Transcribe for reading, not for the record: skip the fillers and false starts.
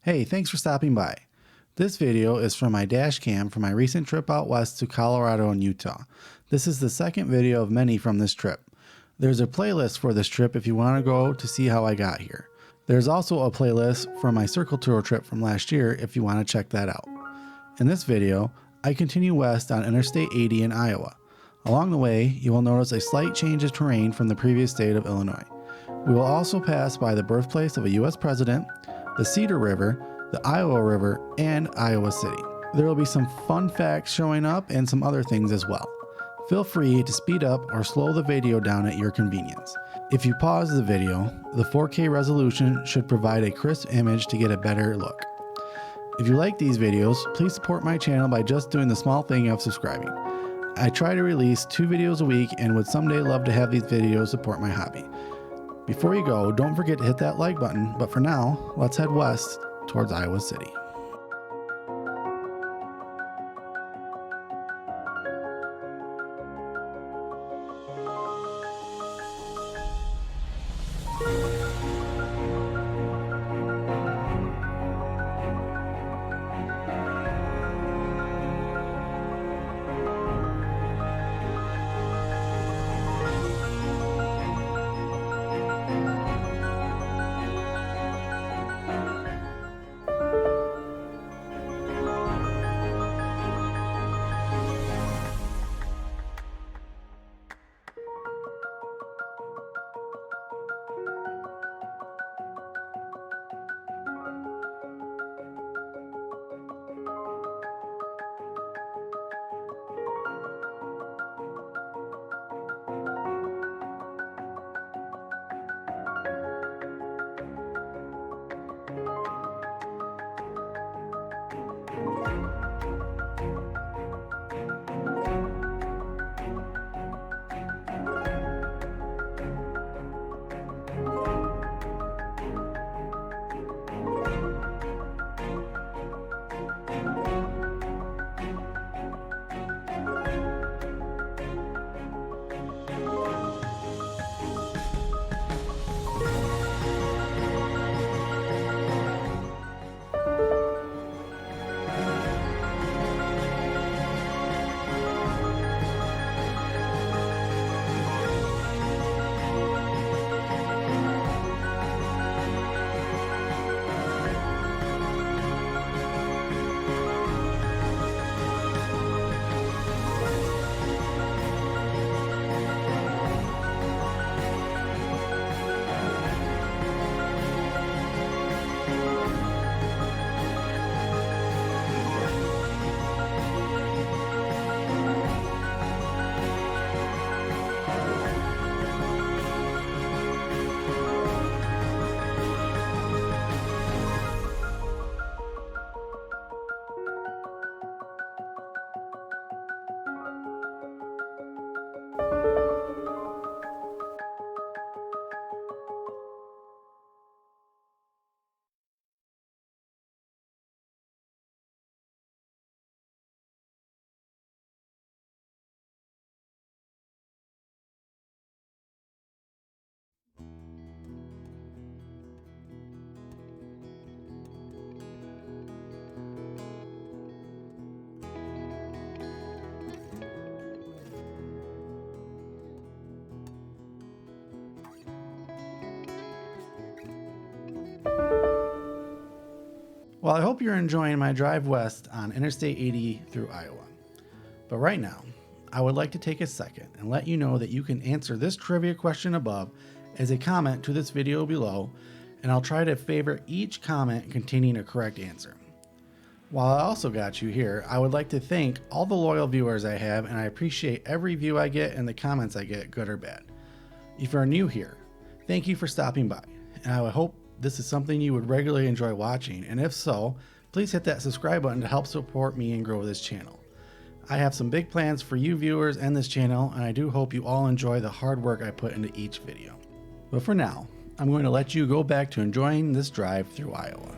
Hey, thanks for stopping by. This video is from my dash cam from my recent trip out west to Colorado and Utah. This is the second video of many from this trip. There's a playlist for this trip if you want to go to see how I got here. There's also a playlist for my circle tour trip from last year if you want to check that out. In this video, I continue west on Interstate 80 in Iowa. Along the way, you will notice a slight change of terrain from the previous state of Illinois. We will also pass by the birthplace of a U.S. president, the Cedar River, the Iowa River, and Iowa City. There will be some fun facts showing up and some other things as well. Feel free to speed up or slow the video down at your convenience. If you pause the video, the 4K resolution should provide a crisp image to get a better look. If you like these videos, please support my channel by just doing the small thing of subscribing. I try to release 2 videos a week and would someday love to have these videos support my hobby. Before you go, don't forget to hit that like button, but for now, let's head west towards Iowa City. Well, I hope you're enjoying my drive west on Interstate 80 through Iowa. But right now, I would like to take a second and let you know that you can answer this trivia question above as a comment to this video below, and I'll try to favor each comment containing a correct answer. While I also got you here, I would like to thank all the loyal viewers I have, and I appreciate every view I get and the comments I get, good or bad. If you're new here, thank you for stopping by, and I would hope this is something you would regularly enjoy watching, and if so, please hit that subscribe button to help support me and grow this channel. I have some big plans for you viewers and this channel, and I do hope you all enjoy the hard work I put into each video. But for now, I'm going to let you go back to enjoying this drive through Iowa.